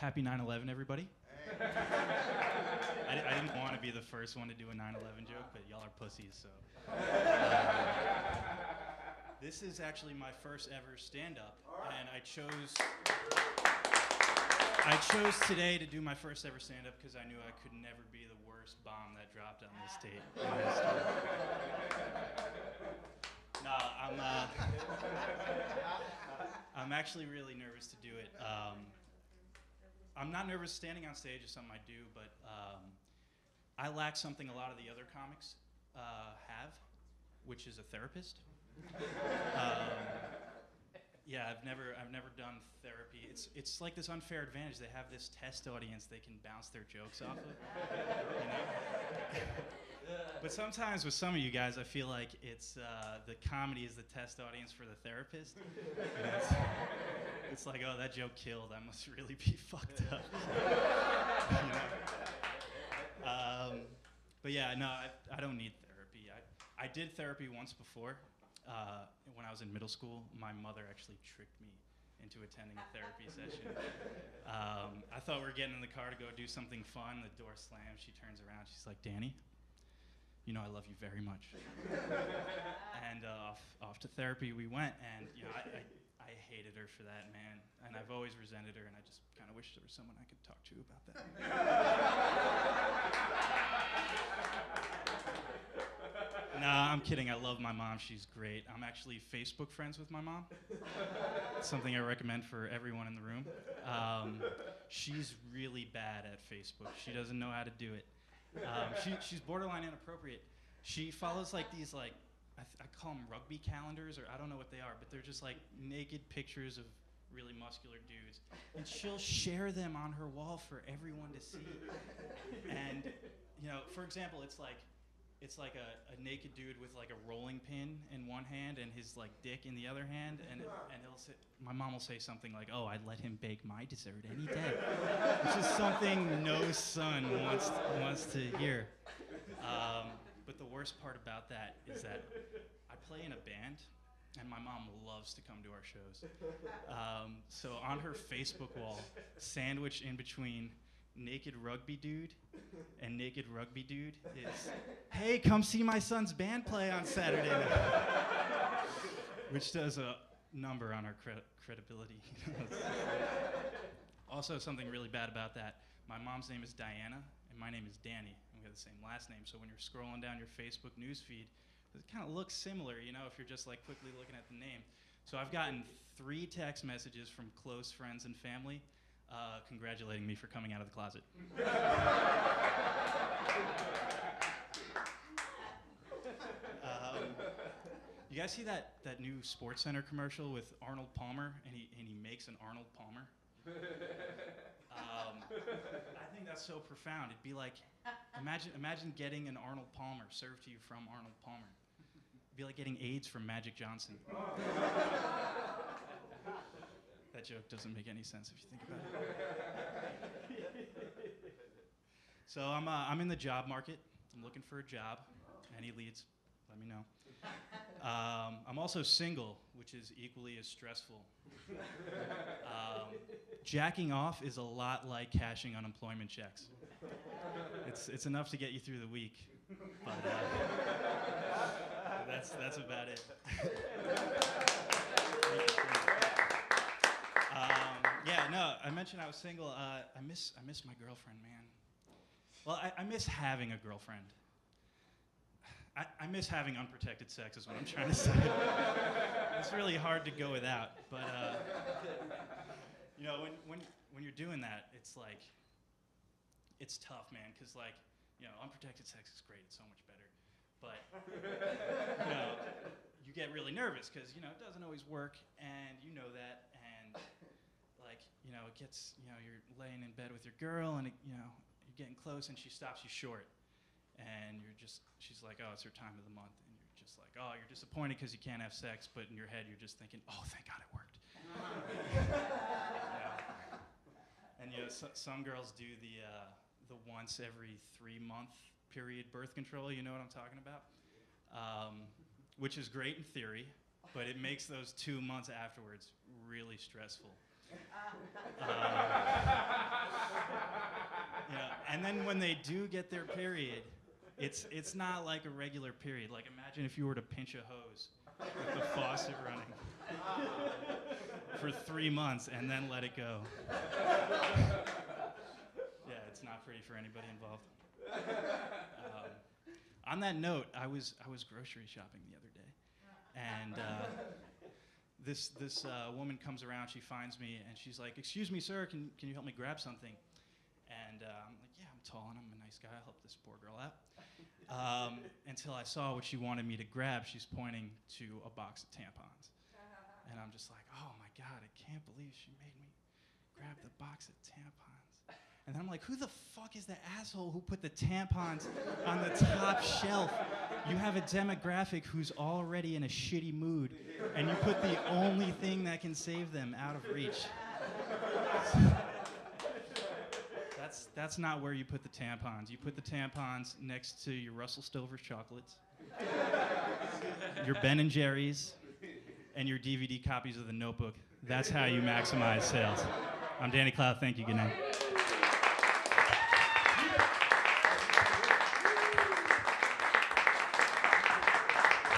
Happy 9/11, everybody. I didn't want to be the first one to do a 9/11 joke, but y'all are pussies, so. This is actually my first ever stand-up, and I chose today to do my first ever stand-up because I knew I could never be the worst bomb that dropped on this stage. No, I'm actually really nervous to do it. I'm not nervous standing on stage is something I do, but I lack something a lot of the other comics have, which is a therapist. Yeah, I've never done therapy. It's like this unfair advantage. They have this test audience they can bounce their jokes off of, you know? But sometimes with some of you guys, I feel like it's the comedy is the test audience for the therapist. It's like, oh, that joke killed. I must really be fucked up. You know? But yeah, no, I don't need therapy. I did therapy once before. When I was in middle school, my mother actually tricked me into attending a therapy session. I thought we were getting in the car to go do something fun. The door slams. She turns around. She's like, Danny, you know I love you very much. And off to therapy we went, and you know I hated her for that, man. And I've always resented her, and I just kind of wish there was someone I could talk to about that. Nah, I'm kidding. I love my mom. She's great. I'm actually Facebook friends with my mom. It's something I recommend for everyone in the room. She's really bad at Facebook. She doesn't know how to do it. She's borderline inappropriate. She follows like these I call them rugby calendars, or I don't know what they are, but they're just like naked pictures of really muscular dudes. And she'll share them on her wall for everyone to see. And, you know, for example, it's like a naked dude with like a rolling pin in one hand and his like dick in the other hand, and he'll say, my mom will say something like, "Oh, I'd let him bake my dessert any day," which is something no son wants to hear. But the worst part about that is that I play in a band, and my mom loves to come to our shows. So on her Facebook wall, sandwiched in between naked rugby dude and naked rugby dude is, "Hey, come see my son's band play on Saturday night," which does a number on our credibility. Also, something really bad about that, my mom's name is Diana and my name is Danny, and we have the same last name, so when you're scrolling down your Facebook newsfeed, it kind of looks similar, you know, if you're just like quickly looking at the name. So I've gotten 3 text messages from close friends and family congratulating me for coming out of the closet. You guys see that new Sports Center commercial with Arnold Palmer, and he makes an Arnold Palmer? I think that's so profound. It'd be like, imagine getting an Arnold Palmer served to you from Arnold Palmer. It'd be like getting AIDS from Magic Johnson. That joke doesn't make any sense if you think about it. So I'm in the job market. I'm looking for a job. Any leads, let me know. I'm also single, which is equally as stressful. Jacking off is a lot like cashing unemployment checks. It's enough to get you through the week, but that's about it. Yeah, no, I mentioned I was single. I miss my girlfriend, man. Well, I miss having a girlfriend. I miss having unprotected sex is what I'm trying to say. It's really hard to go without, but you know, when you're doing that, it's like, it's tough, man, because like, you know, unprotected sex is great, it's so much better, but you know, you get really nervous because, you know, it doesn't always work, and you know that, and like, you know, it gets, you know, you're laying in bed with your girl, and it, you know, you're getting close, and she stops you short. And she's like, oh, it's her time of the month. And you're just like, oh, you're disappointed because you can't have sex, but in your head you're just thinking, oh, thank God it worked. Yeah. And you know, some girls do the once every 3-month period birth control, you know what I'm talking about? Which is great in theory, but it makes those 2 months afterwards really stressful. And then when they do get their period, it's not like a regular period. Like imagine if you were to pinch a hose with the faucet running for 3 months and then let it go. Yeah, it's not pretty for anybody involved. On that note, I was grocery shopping the other day, and this woman comes around. She finds me, and she's like, "Excuse me, sir, can you help me grab something?" And I'm like, "Yeah, I'm tall and I'm a nice guy. I'll help this poor girl out." Until I saw what she wanted me to grab. She's pointing to a box of tampons, and I'm just like, "Oh my God, I can't believe she made me grab the box of tampons." And then I'm like, who the fuck is the asshole who put the tampons on the top shelf? You have a demographic who's already in a shitty mood, and you put the only thing that can save them out of reach. That's not where you put the tampons. You put the tampons next to your Russell Stover chocolates, your Ben & Jerry's, and your DVD copies of The Notebook. That's how you maximize sales. I'm Danny Klau. Thank you. Good night.